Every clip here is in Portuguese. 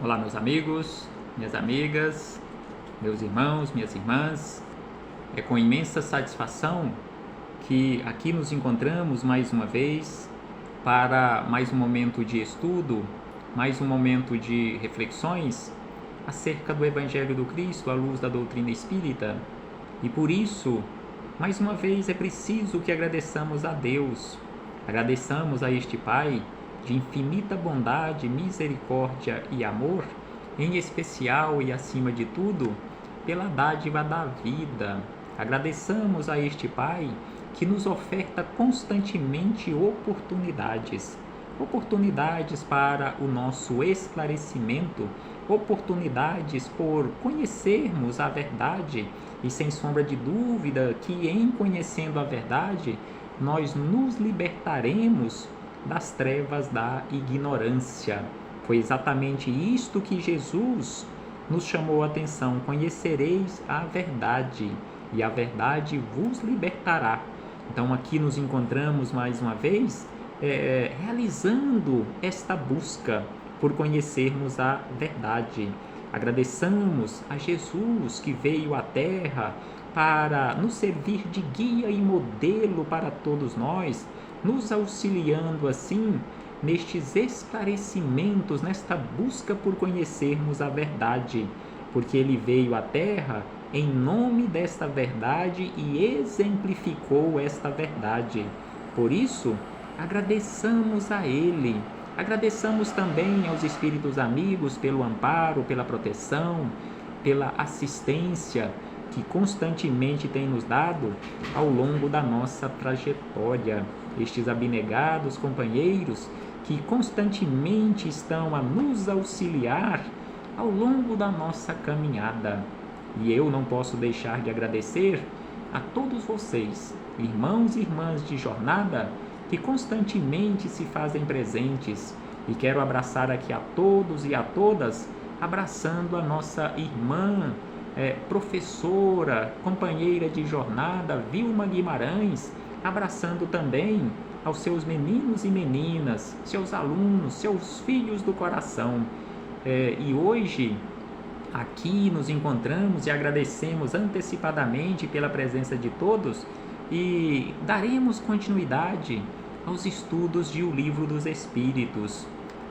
Olá, meus amigos, minhas amigas, meus irmãos, minhas irmãs. É com imensa satisfação que aqui nos encontramos mais uma vez para mais um momento de estudo, mais um momento de reflexões acerca do Evangelho do Cristo à luz da doutrina espírita. E por isso, mais uma vez é preciso que agradeçamos a Deus, agradeçamos a este Pai de infinita bondade, misericórdia e amor, em especial e acima de tudo, pela dádiva da vida. Agradeçamos a este Pai que nos oferta constantemente oportunidades para o nosso esclarecimento, oportunidades por conhecermos a verdade e, sem sombra de dúvida, que em conhecendo a verdade, nós nos libertaremos das trevas da ignorância. Foi exatamente isto que Jesus nos chamou a atenção: conhecereis a verdade e a verdade vos libertará. Então aqui nos encontramos mais uma vez realizando esta busca por conhecermos a verdade. Agradeçamos a Jesus que veio à Terra para nos servir de guia e modelo para todos nós, nos auxiliando assim nestes esclarecimentos, nesta busca por conhecermos a verdade, porque ele veio à Terra em nome desta verdade e exemplificou esta verdade. Por isso, agradeçamos a ele. Agradeçamos também aos espíritos amigos pelo amparo, pela proteção, pela assistência que constantemente tem nos dado ao longo da nossa trajetória. Estes abnegados companheiros que constantemente estão a nos auxiliar ao longo da nossa caminhada. E eu não posso deixar de agradecer a todos vocês, irmãos e irmãs de jornada, que constantemente se fazem presentes. E quero abraçar aqui a todos e a todas, abraçando a nossa irmã, professora, companheira de jornada, Vilma Guimarães, abraçando também aos seus meninos e meninas, seus alunos, seus filhos do coração. E hoje, aqui nos encontramos e agradecemos antecipadamente pela presença de todos e daremos continuidade aos estudos de O Livro dos Espíritos.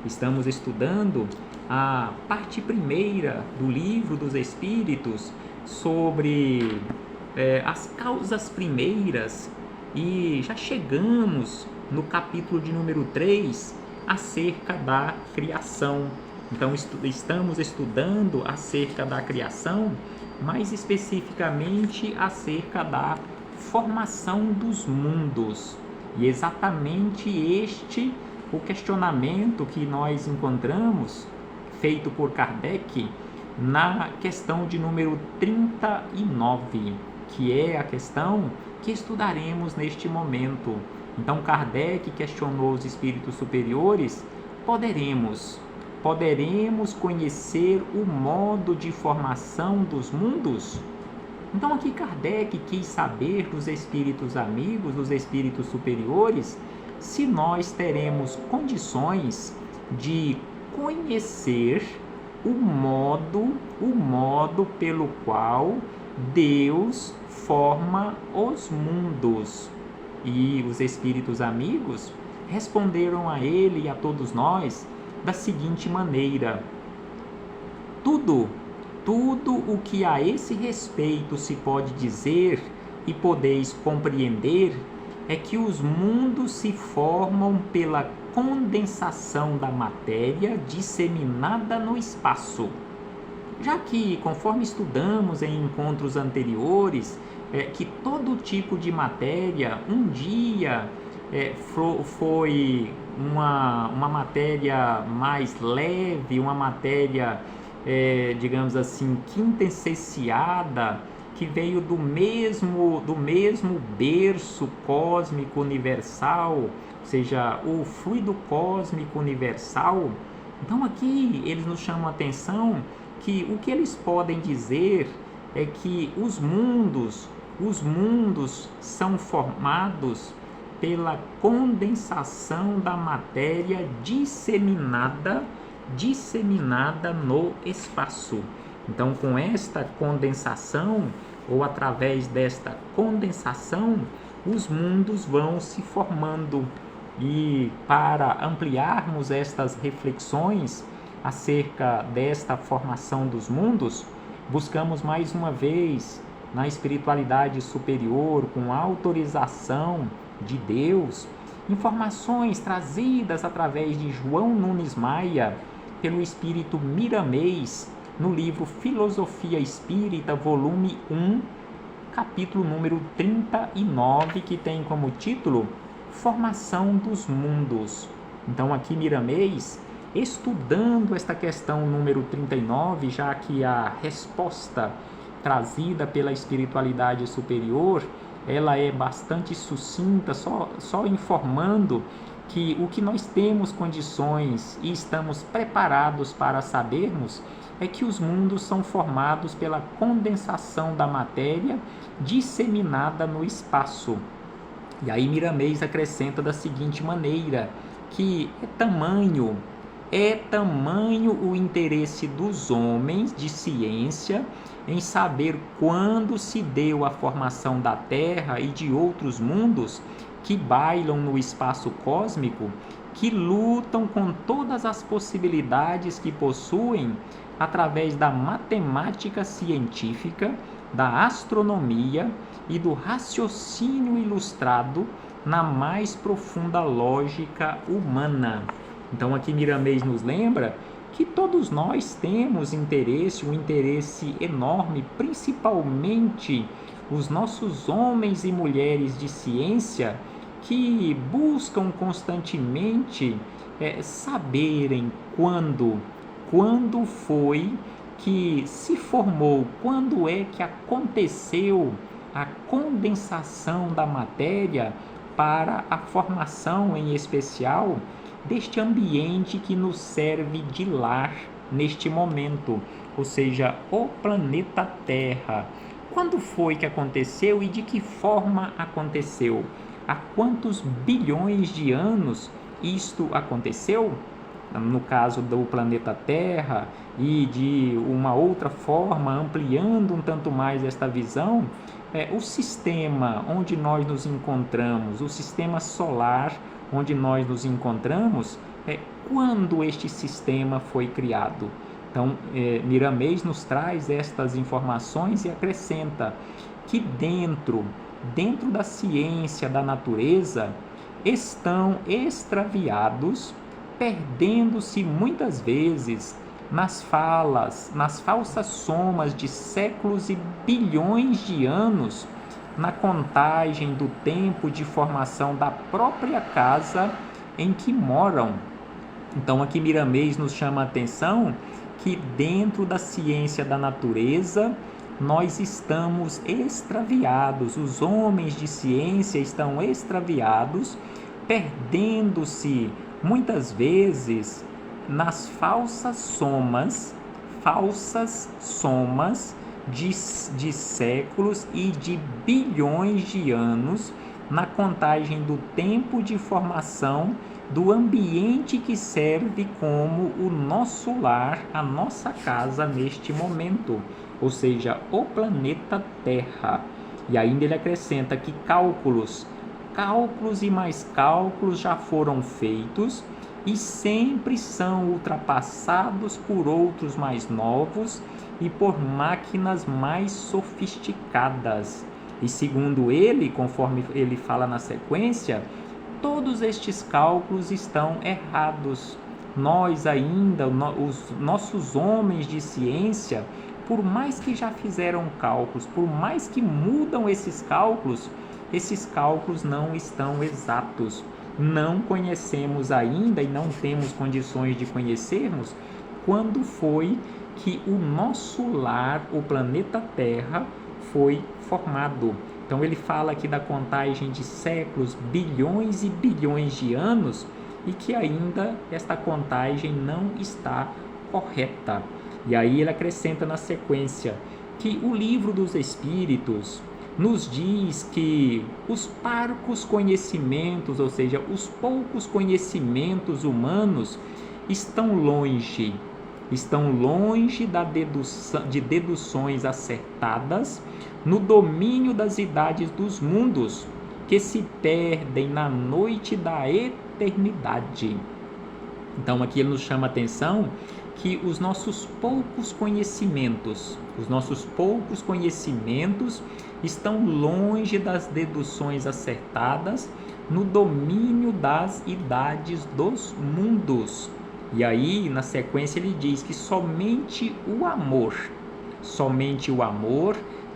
Estamos estudando a parte primeira do Livro dos Espíritos sobre as causas primeiras e já chegamos no capítulo de número 3 acerca da criação. Então estamos estudando acerca da criação, mais especificamente acerca da formação dos mundos. E exatamente este o questionamento que nós encontramos feito por Kardec na questão de número 39, que é a questão que estudaremos neste momento. Então Kardec questionou os espíritos superiores: poderemos conhecer o modo de formação dos mundos? Então aqui Kardec quis saber dos espíritos amigos, dos espíritos superiores, se nós teremos condições de conhecer o modo pelo qual Deus forma os mundos. E os espíritos amigos responderam a ele e a todos nós da seguinte maneira: tudo o que a esse respeito se pode dizer e podeis compreender é que os mundos se formam pela condensação da matéria disseminada no espaço. Já que, conforme estudamos em encontros anteriores, que todo tipo de matéria um dia foi uma matéria mais leve, uma matéria, digamos assim, quintessenciada, que veio do mesmo berço cósmico universal, ou seja, o fluido cósmico universal. Então aqui eles nos chamam a atenção que o que eles podem dizer é que os mundos são formados pela condensação da matéria disseminada disseminada no espaço. Então, com esta condensação, ou através desta condensação, os mundos vão se formando. E para ampliarmos estas reflexões acerca desta formação dos mundos, buscamos mais uma vez na espiritualidade superior, com autorização de Deus, informações trazidas através de João Nunes Maia pelo espírito Miramês, no livro Filosofia Espírita, volume 1, capítulo número 39, que tem como título Formação dos Mundos. Então aqui Miramês, estudando esta questão número 39, já que a resposta trazida pela espiritualidade superior, ela é bastante sucinta, só informando que o que nós temos condições e estamos preparados para sabermos é que os mundos são formados pela condensação da matéria disseminada no espaço. E aí Miramês acrescenta da seguinte maneira, que é tamanho o interesse dos homens de ciência em saber quando se deu a formação da Terra e de outros mundos que bailam no espaço cósmico, que lutam com todas as possibilidades que possuem através da matemática científica, da astronomia e do raciocínio ilustrado na mais profunda lógica humana. Então aqui Miramês nos lembra que todos nós temos interesse, um interesse enorme, principalmente os nossos homens e mulheres de ciência, que buscam constantemente saberem quando foi que se formou, quando é que aconteceu a condensação da matéria para a formação, em especial, deste ambiente que nos serve de lar neste momento, ou seja, o planeta Terra. Quando foi que aconteceu e de que forma aconteceu? Há quantos bilhões de anos isto aconteceu? No caso do planeta Terra, e de uma outra forma, ampliando um tanto mais esta visão, o sistema onde nós nos encontramos, o sistema solar onde nós nos encontramos, quando este sistema foi criado. Então, Miramês nos traz estas informações e acrescenta que dentro da ciência da natureza estão extraviados, perdendo-se muitas vezes nas falsas somas de séculos e bilhões de anos, na contagem do tempo de formação da própria casa em que moram. Então aqui Miramês nos chama a atenção que dentro da ciência da natureza nós estamos extraviados, os homens de ciência estão extraviados, perdendo-se muitas vezes nas falsas somas de séculos e de bilhões de anos, na contagem do tempo de formação do ambiente que serve como o nosso lar, a nossa casa neste momento, ou seja, o planeta Terra. E ainda ele acrescenta que cálculos e mais cálculos já foram feitos e sempre são ultrapassados por outros mais novos e por máquinas mais sofisticadas. E segundo ele, conforme ele fala na sequência, todos estes cálculos estão errados. Nós ainda, os nossos homens de ciência, por mais que já fizeram cálculos, por mais que mudam esses cálculos não estão exatos. Não conhecemos ainda e não temos condições de conhecermos quando foi que o nosso lar, o planeta Terra, foi formado. Então ele fala aqui da contagem de séculos, bilhões e bilhões de anos, e que ainda esta contagem não está correta. E aí ele acrescenta na sequência que o Livro dos Espíritos nos diz que os parcos conhecimentos, ou seja, os poucos conhecimentos humanos estão longe de deduções acertadas no domínio das idades dos mundos, que se perdem na noite da eternidade. Então aqui ele nos chama a atenção que os nossos poucos conhecimentos estão longe das deduções acertadas no domínio das idades dos mundos. E aí, na sequência, ele diz que somente o amor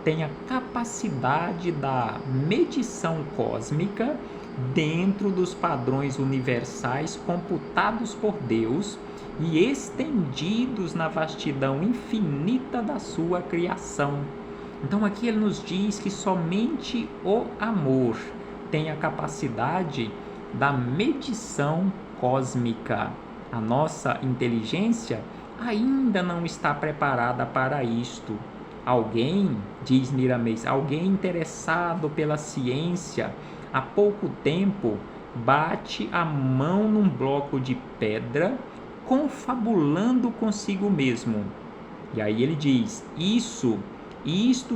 tem a capacidade da medição cósmica dentro dos padrões universais computados por Deus e estendidos na vastidão infinita da sua criação. Então aqui ele nos diz que somente o amor tem a capacidade da medição cósmica. A nossa inteligência ainda não está preparada para isto. Alguém, diz Miramês, alguém interessado pela ciência, há pouco tempo bate a mão num bloco de pedra, confabulando consigo mesmo. E aí ele diz: isto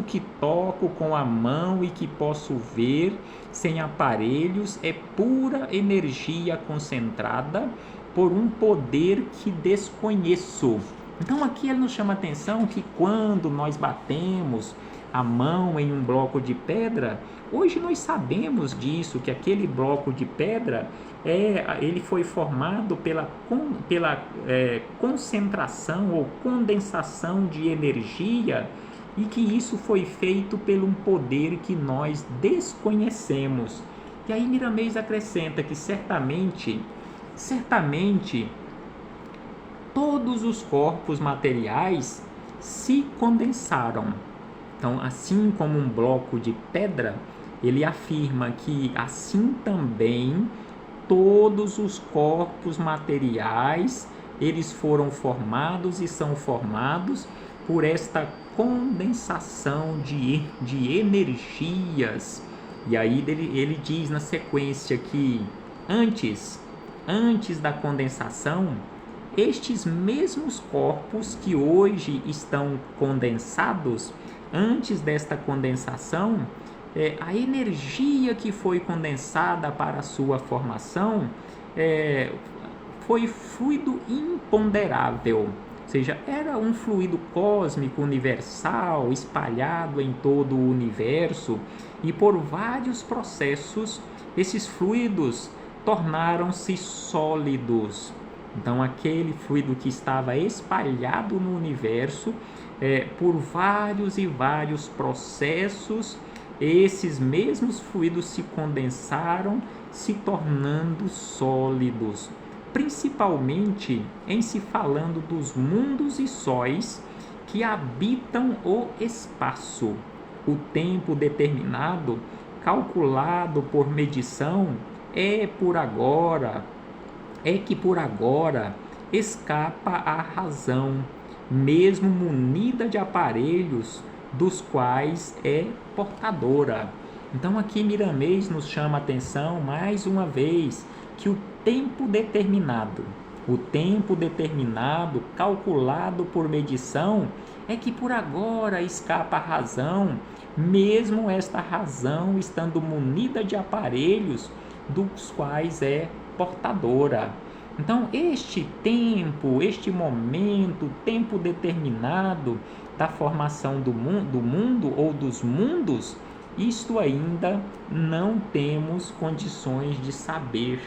que toco com a mão e que posso ver sem aparelhos é pura energia concentrada por um poder que desconheço. Então aqui ele nos chama a atenção que quando nós batemos a mão em um bloco de pedra, hoje nós sabemos disso, que aquele bloco de pedra ele foi formado pela concentração ou condensação de energia e que isso foi feito por um poder que nós desconhecemos. E aí Miramês acrescenta que certamente todos os corpos materiais se condensaram. Então, assim como um bloco de pedra, ele afirma que assim também todos os corpos materiais, eles foram formados e são formados por esta condensação de energias. E aí ele diz na sequência que antes da condensação, estes mesmos corpos que hoje estão condensados, antes desta condensação, a energia que foi condensada para a sua formação foi fluido imponderável, ou seja, era um fluido cósmico universal espalhado em todo o universo, e por vários processos esses fluidos tornaram-se sólidos. Então aquele fluido que estava espalhado no universo, por vários e vários processos, esses mesmos fluidos se condensaram, se tornando sólidos, principalmente em se falando dos mundos e sóis que habitam o espaço. O tempo determinado, calculado por medição, é que por agora escapa à razão, mesmo munida de aparelhos dos quais é portadora. Então aqui Miramês nos chama a atenção mais uma vez que o tempo determinado, calculado por medição, é que por agora escapa à razão, mesmo esta razão estando munida de aparelhos dos quais é portadora. Então este momento, tempo determinado da formação do mundo ou dos mundos, isto ainda não temos condições de saber.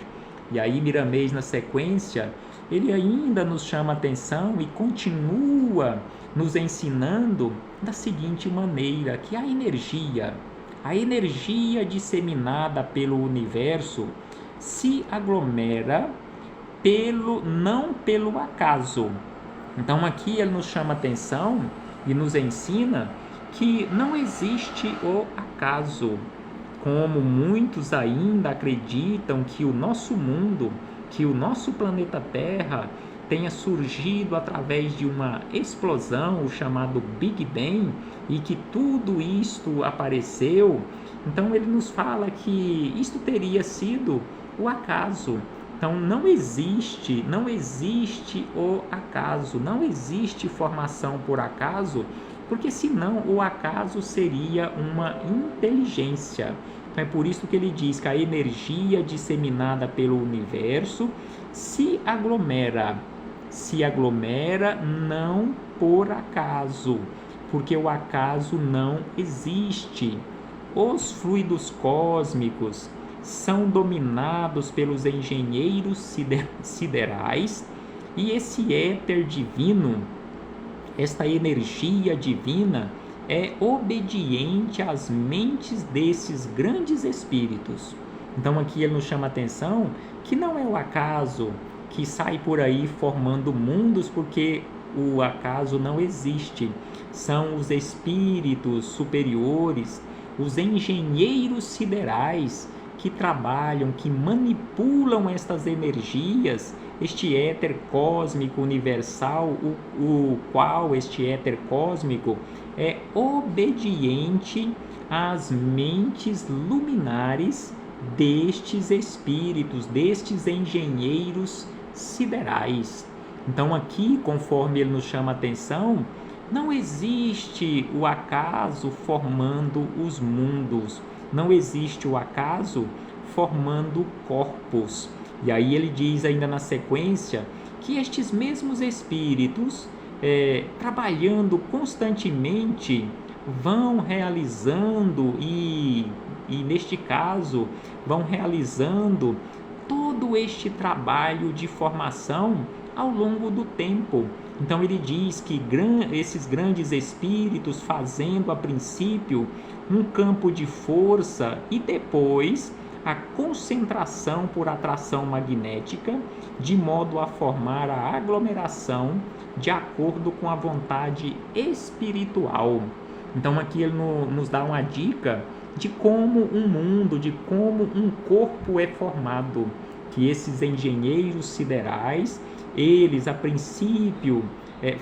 E aí Miramês, na sequência, ele ainda nos chama a atenção e continua nos ensinando da seguinte maneira, que a energia disseminada pelo universo se aglomera não pelo acaso. Então aqui ele nos chama a atenção e nos ensina que não existe o acaso, como muitos ainda acreditam que o nosso mundo, que o nosso planeta Terra tenha surgido através de uma explosão, o chamado Big Bang, e que tudo isto apareceu. Então ele nos fala que isto teria sido o acaso, Então não existe o acaso, não existe formação por acaso, porque senão o acaso seria uma inteligência. Então é por isso que ele diz que a energia disseminada pelo universo se aglomera não por acaso, porque o acaso não existe. Os fluidos cósmicos são dominados pelos engenheiros siderais, e esse éter divino, esta energia divina, é obediente às mentes desses grandes espíritos. Então aqui ele nos chama a atenção que não é o acaso que sai por aí formando mundos, porque o acaso não existe. São os espíritos superiores, os engenheiros siderais, que trabalham, que manipulam estas energias, este éter cósmico universal, o qual este éter cósmico é obediente às mentes luminares destes espíritos, destes engenheiros siderais. Então aqui, conforme ele nos chama a atenção, não existe o acaso formando os mundos, não existe o acaso formando corpos. E aí ele diz ainda na sequência que estes mesmos espíritos, trabalhando constantemente, vão realizando e neste caso vão realizando todo este trabalho de formação ao longo do tempo. Então ele diz que esses grandes espíritos, fazendo a princípio um campo de força e depois a concentração por atração magnética, de modo a formar a aglomeração de acordo com a vontade espiritual. Então aqui ele nos dá uma dica de como um mundo, de como um corpo é formado, que esses engenheiros siderais, eles a princípio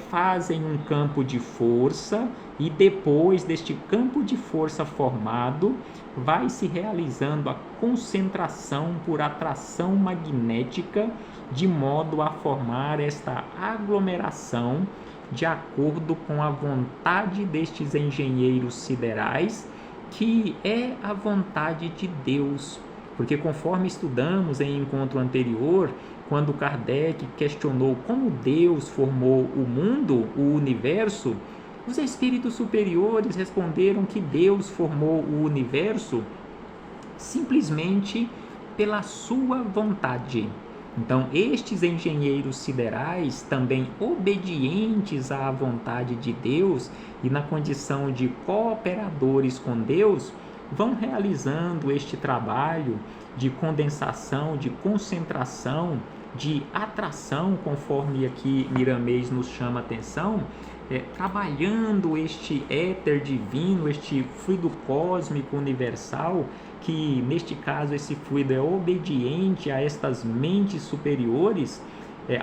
fazem um campo de força, e depois deste campo de força formado, vai se realizando a concentração por atração magnética, de modo a formar esta aglomeração de acordo com a vontade destes engenheiros siderais, que é a vontade de Deus. Porque conforme estudamos em encontro anterior, quando Kardec questionou como Deus formou o mundo, o universo, os espíritos superiores responderam que Deus formou o universo simplesmente pela sua vontade. Então, estes engenheiros siderais, também obedientes à vontade de Deus e na condição de cooperadores com Deus, vão realizando este trabalho de condensação, de concentração, de atração, conforme aqui Miramês nos chama a atenção, trabalhando este éter divino, este fluido cósmico universal, que neste caso esse fluido é obediente a estas mentes superiores,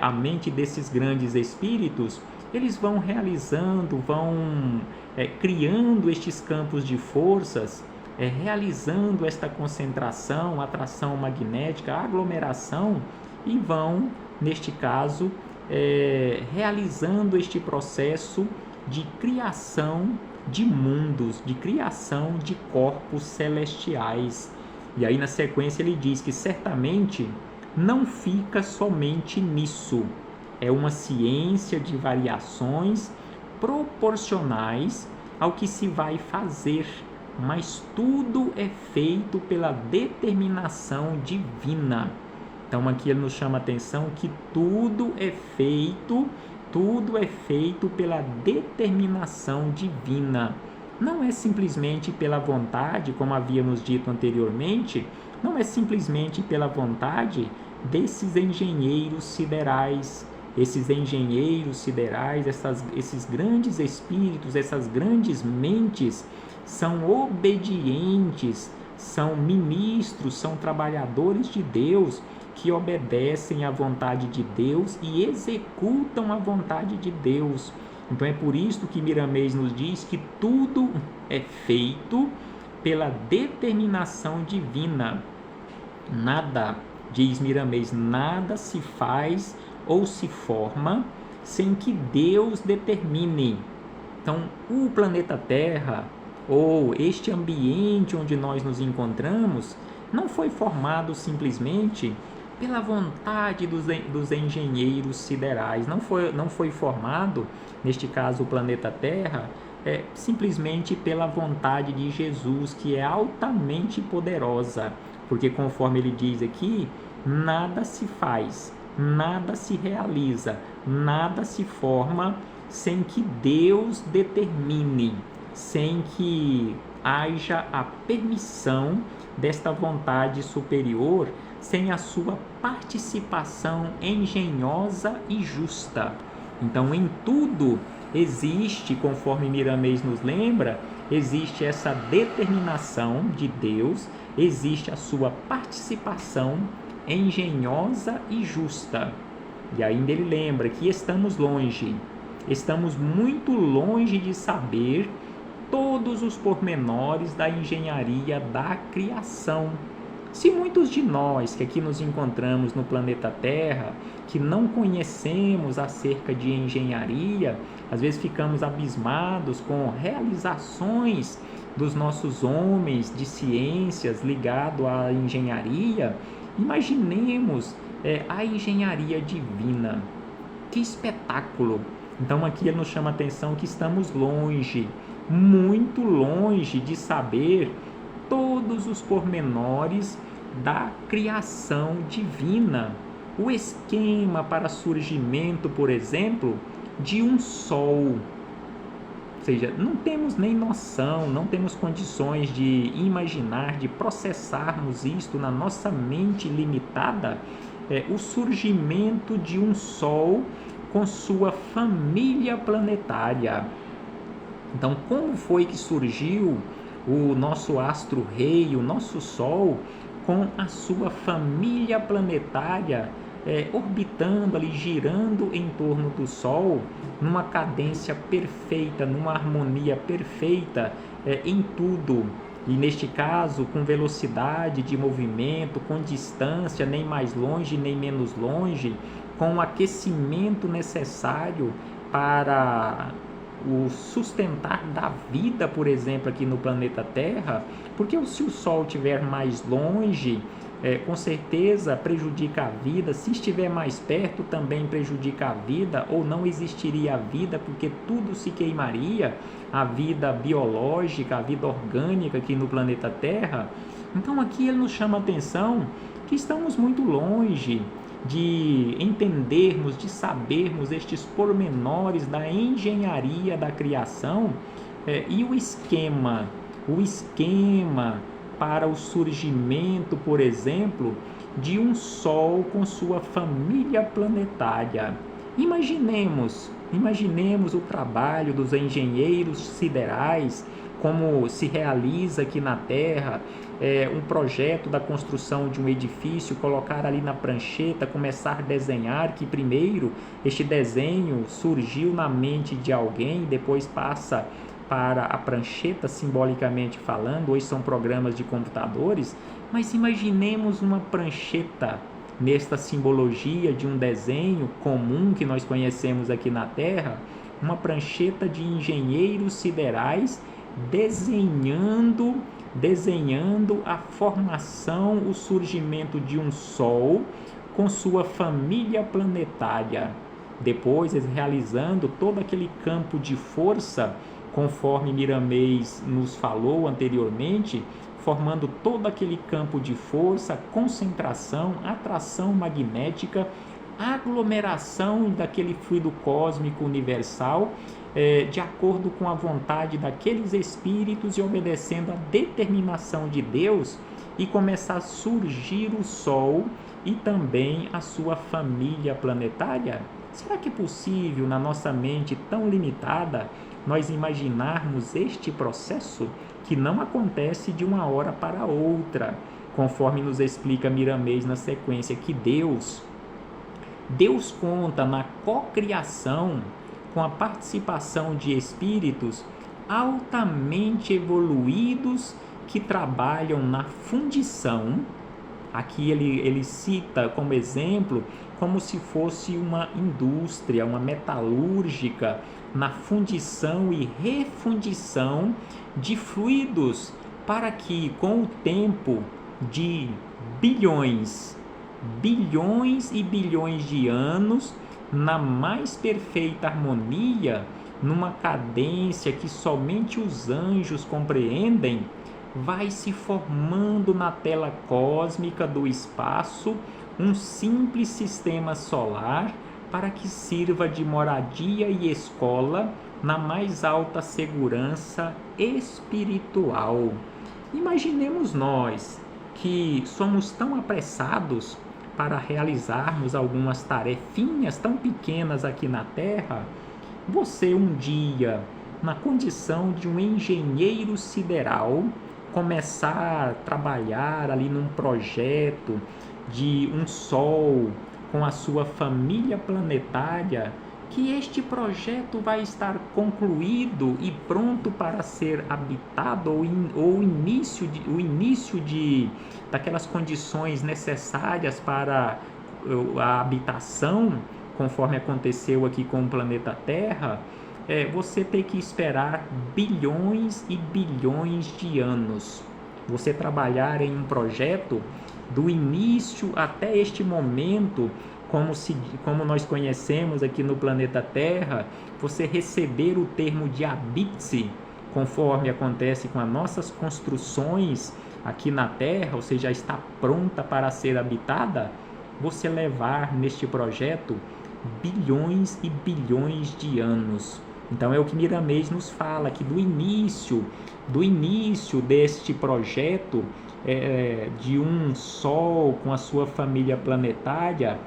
a mente desses grandes espíritos. Eles vão realizando, vão criando estes campos de forças, realizando esta concentração, atração magnética, aglomeração, e vão, neste caso, realizando este processo de criação de mundos, de criação de corpos celestiais. E aí na sequência ele diz que certamente não fica somente nisso, é uma ciência de variações proporcionais ao que se vai fazer, mas tudo é feito pela determinação divina. Então aqui ele nos chama a atenção que tudo é feito pela determinação divina. Não é simplesmente pela vontade, como havíamos dito anteriormente, não é simplesmente pela vontade desses engenheiros siderais. Esses engenheiros siderais, esses grandes espíritos, essas grandes mentes, são obedientes, são ministros, são trabalhadores de Deus, que obedecem à vontade de Deus e executam a vontade de Deus. Então é por isso que Miramês nos diz que tudo é feito pela determinação divina. Nada Diz Miramês: nada se faz ou se forma sem que Deus determine. Então, o planeta Terra, ou este ambiente onde nós nos encontramos, não foi formado simplesmente pela vontade dos engenheiros siderais, não foi formado, neste caso o planeta Terra, simplesmente pela vontade de Jesus, que é altamente poderosa, porque conforme ele diz aqui, nada se faz, nada se realiza, nada se forma sem que Deus determine, sem que haja a permissão desta vontade superior, sem a sua participação engenhosa e justa. Então, em tudo existe, conforme Miramês nos lembra, existe essa determinação de Deus, existe a sua participação engenhosa e justa. E ainda ele lembra que estamos muito longe de saber todos os pormenores da engenharia da criação. Se muitos de nós que aqui nos encontramos no planeta Terra, que não conhecemos acerca de engenharia, às vezes ficamos abismados com realizações dos nossos homens de ciências ligado à engenharia, imaginemos a engenharia divina. Que espetáculo! Então aqui ele nos chama a atenção que estamos longe, muito longe de saber todos os pormenores da criação divina. O esquema para surgimento, por exemplo, de um sol. Ou seja, não temos nem noção, não temos condições de imaginar, de processarmos isto na nossa mente limitada, o surgimento de um sol com sua família planetária. Então, como foi que surgiu o nosso astro-rei, o nosso Sol, com a sua família planetária orbitando ali, girando em torno do Sol, numa cadência perfeita, numa harmonia perfeita em tudo. E neste caso, com velocidade de movimento, com distância, nem mais longe, nem menos longe, com o aquecimento necessário para o sustentar da vida, por exemplo, aqui no planeta Terra, porque se o Sol estiver mais longe, com certeza prejudica a vida, se estiver mais perto também prejudica a vida, ou não existiria a vida, porque tudo se queimaria, a vida biológica, a vida orgânica aqui no planeta Terra. Então aqui ele nos chama a atenção que estamos muito longe de entendermos, de sabermos estes pormenores da engenharia da criação e o esquema para o surgimento, por exemplo, de um Sol com sua família planetária. Imaginemos o trabalho dos engenheiros siderais, como se realiza aqui na Terra, um projeto da construção de um edifício, colocar ali na prancheta, começar a desenhar, que primeiro este desenho surgiu na mente de alguém, depois passa para a prancheta, simbolicamente falando. Hoje são programas de computadores, mas imaginemos uma prancheta nesta simbologia de um desenho comum que nós conhecemos aqui na Terra, uma prancheta de engenheiros siderais desenhando a formação, o surgimento de um Sol com sua família planetária. Depois, realizando todo aquele campo de força, conforme Miramês nos falou anteriormente, formando todo aquele campo de força, concentração, atração magnética, aglomeração daquele fluido cósmico universal, de acordo com a vontade daqueles espíritos e obedecendo a determinação de Deus, e começar a surgir o Sol e também a sua família planetária? Será que é possível, na nossa mente tão limitada, nós imaginarmos este processo que não acontece de uma hora para outra, conforme nos explica Miramês na sequência, que Deus conta na cocriação com a participação de espíritos altamente evoluídos que trabalham na fundição, aqui ele cita como exemplo, como se fosse uma indústria, uma metalúrgica, na fundição e refundição de fluidos, para que com o tempo de bilhões e bilhões de anos, na mais perfeita harmonia, numa cadência que somente os anjos compreendem, vai se formando na tela cósmica do espaço um simples sistema solar para que sirva de moradia e escola na mais alta segurança espiritual. Imaginemos nós que somos tão apressados para realizarmos algumas tarefinhas tão pequenas aqui na Terra. Você um dia, na condição de um engenheiro sideral, começar a trabalhar ali num projeto de um sol com a sua família planetária, que este projeto vai estar concluído e pronto para ser habitado, ou o início daquelas condições necessárias para a habitação, conforme aconteceu aqui com o planeta Terra, você tem que esperar bilhões e bilhões de anos. Você trabalhar em um projeto do início até este momento, como nós conhecemos aqui no planeta Terra, você receber o termo de habite, conforme acontece com as nossas construções aqui na Terra, ou seja, já está pronta para ser habitada, você levar neste projeto bilhões e bilhões de anos. Então é o que Miramês nos fala, que do início deste projeto de um Sol com a sua família planetária,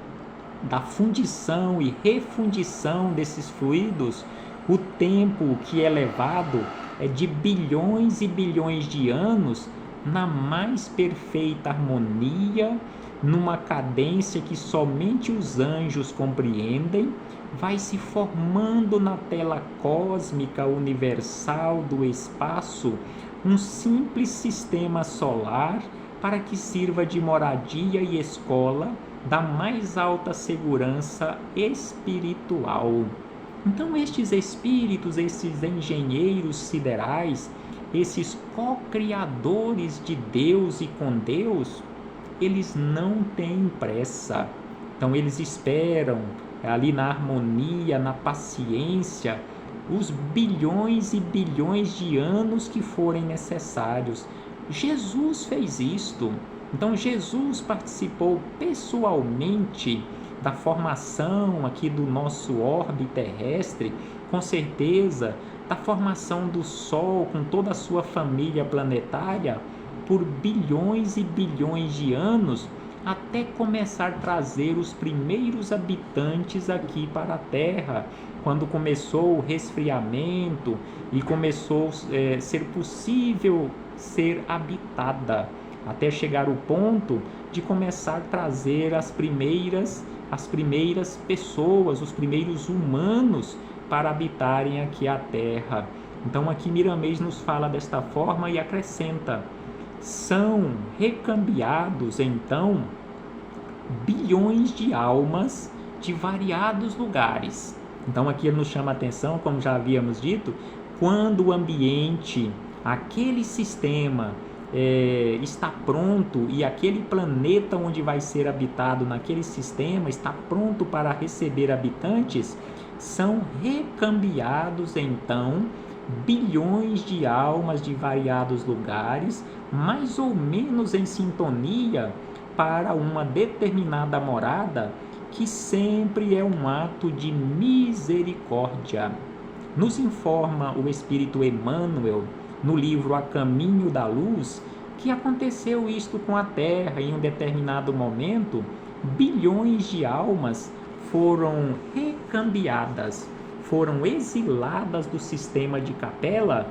da fundição e refundição desses fluidos, o tempo que é levado é de bilhões e bilhões de anos, na mais perfeita harmonia, numa cadência que somente os anjos compreendem, vai se formando na tela cósmica universal do espaço um simples sistema solar para que sirva de moradia e escola da mais alta segurança espiritual. Então estes espíritos, esses engenheiros siderais, esses co-criadores de Deus e com Deus, eles não têm pressa. Então eles esperam ali na harmonia, na paciência, os bilhões e bilhões de anos que forem necessários. Jesus fez isto. Então Jesus participou pessoalmente da formação aqui do nosso orbe terrestre, com certeza da formação do Sol com toda a sua família planetária por bilhões e bilhões de anos, até começar a trazer os primeiros habitantes aqui para a Terra, quando começou o resfriamento e começou a ser possível ser habitada, até chegar o ponto de começar a trazer as primeiras pessoas, os primeiros humanos para habitarem aqui a Terra. Então aqui Miramês nos fala desta forma e acrescenta: são recambiados então bilhões de almas de variados lugares. Então aqui ele nos chama a atenção, como já havíamos dito, quando o ambiente, aquele sistema está pronto e aquele planeta onde vai ser habitado naquele sistema está pronto para receber habitantes, são recambiados então bilhões de almas de variados lugares, mais ou menos em sintonia, para uma determinada morada, que sempre é um ato de misericórdia. Nos informa o Espírito Emmanuel, no livro A Caminho da Luz, que aconteceu isto com a Terra em um determinado momento. Bilhões de almas foram recambiadas, foram exiladas do sistema de Capela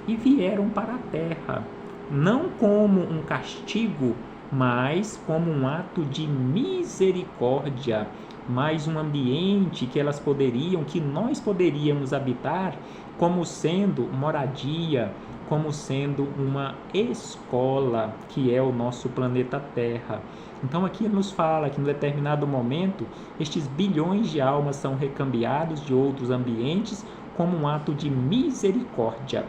e vieram para a Terra, não como um castigo, mas como um ato de misericórdia, mas um ambiente que nós poderíamos habitar como sendo moradia, como sendo uma escola, que é o nosso planeta Terra. Então aqui ele nos fala que em determinado momento estes bilhões de almas são recambiados de outros ambientes como um ato de misericórdia.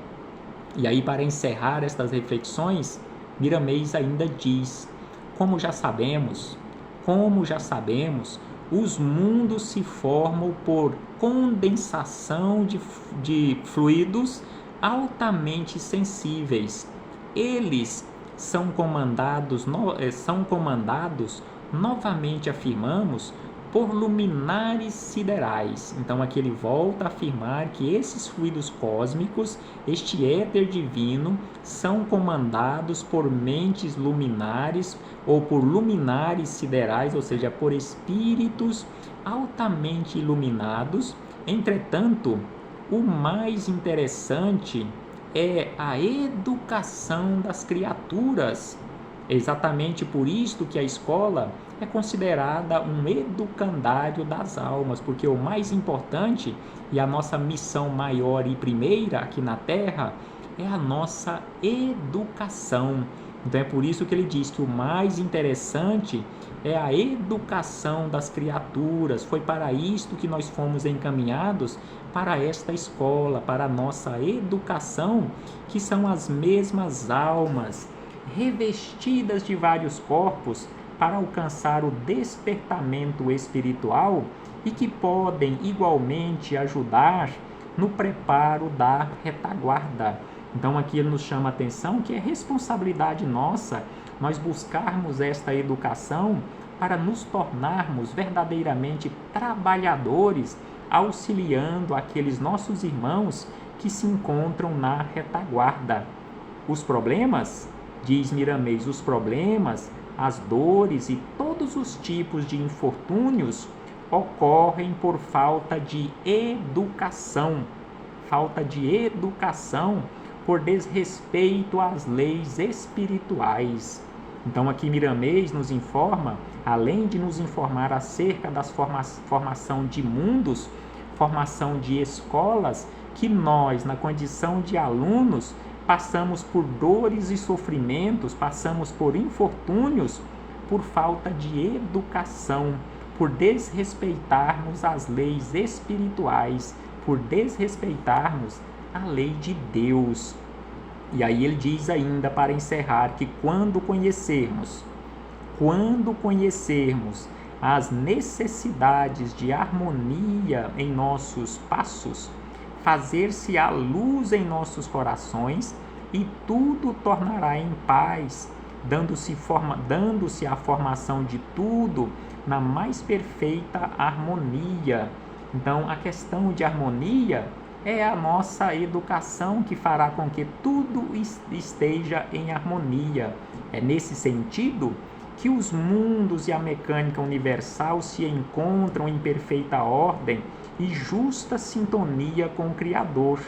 E aí, para encerrar estas reflexões, Miramês ainda diz: como já sabemos, os mundos se formam por condensação de fluidos altamente sensíveis. Eles são comandados, novamente afirmamos, por luminares siderais. Então aqui ele volta a afirmar que esses fluidos cósmicos, este éter divino, são comandados por mentes luminares ou por luminares siderais, ou seja, por espíritos altamente iluminados. Entretanto, o mais interessante é a educação das criaturas. É exatamente por isto que a escola é considerada um educandário das almas, porque o mais importante e a nossa missão maior e primeira aqui na Terra é a nossa educação. Então é por isso que ele diz que o mais interessante é a educação das criaturas. Foi para isto que nós fomos encaminhados, para esta escola, para a nossa educação, que são as mesmas almas revestidas de vários corpos para alcançar o despertamento espiritual e que podem igualmente ajudar no preparo da retaguarda. Então aqui ele nos chama a atenção que é responsabilidade nossa nós buscarmos esta educação para nos tornarmos verdadeiramente trabalhadores, auxiliando aqueles nossos irmãos que se encontram na retaguarda. Os problemas, diz Miramês, os problemas, as dores e todos os tipos de infortúnios ocorrem por falta de educação. Falta de educação por desrespeito às leis espirituais. Então aqui Miramês nos informa, além de nos informar acerca da formação de mundos, formação de escolas, que nós, na condição de alunos, passamos por dores e sofrimentos, passamos por infortúnios, por falta de educação, por desrespeitarmos as leis espirituais, por desrespeitarmos a lei de Deus. E aí ele diz ainda, para encerrar, que quando conhecermos as necessidades de harmonia em nossos passos, fazer-se a luz em nossos corações e tudo tornará em paz, dando-se a formação de tudo na mais perfeita harmonia. Então, a questão de harmonia é a nossa educação que fará com que tudo esteja em harmonia. É nesse sentido que os mundos e a mecânica universal se encontram em perfeita ordem e justa sintonia com o Criador.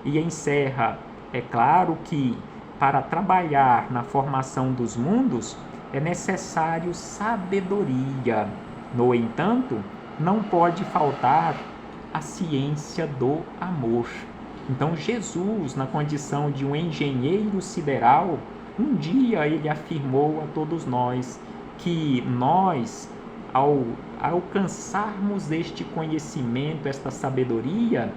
E encerra: é claro que, para trabalhar na formação dos mundos, é necessário sabedoria. No entanto, não pode faltar a ciência do amor. Então Jesus, na condição de um engenheiro sideral, um dia ele afirmou a todos nós que nós, ao alcançarmos este conhecimento, esta sabedoria,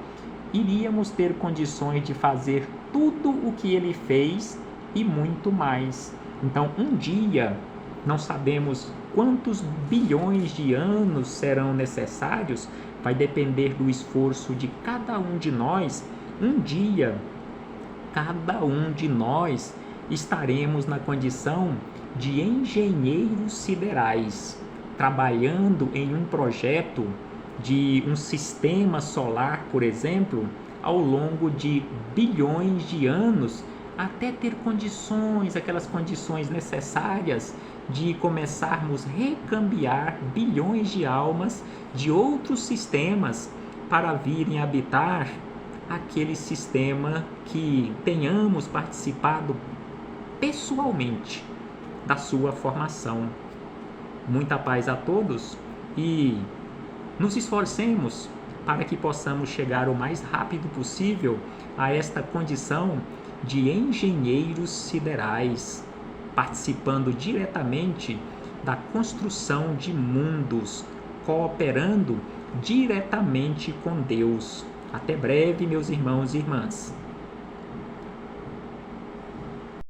iríamos ter condições de fazer tudo o que ele fez e muito mais. Então, um dia, não sabemos quantos bilhões de anos serão necessários, vai depender do esforço de cada um de nós. Um dia, cada um de nós estaremos na condição de engenheiros siderais, trabalhando em um projeto de um sistema solar, por exemplo, ao longo de bilhões de anos, até ter condições, aquelas condições necessárias de começarmos a recambiar bilhões de almas de outros sistemas para virem habitar aquele sistema que tenhamos participado pessoalmente da sua formação. Muita paz a todos e nos esforcemos para que possamos chegar o mais rápido possível a esta condição de engenheiros siderais, participando diretamente da construção de mundos, cooperando diretamente com Deus. Até breve, meus irmãos e irmãs.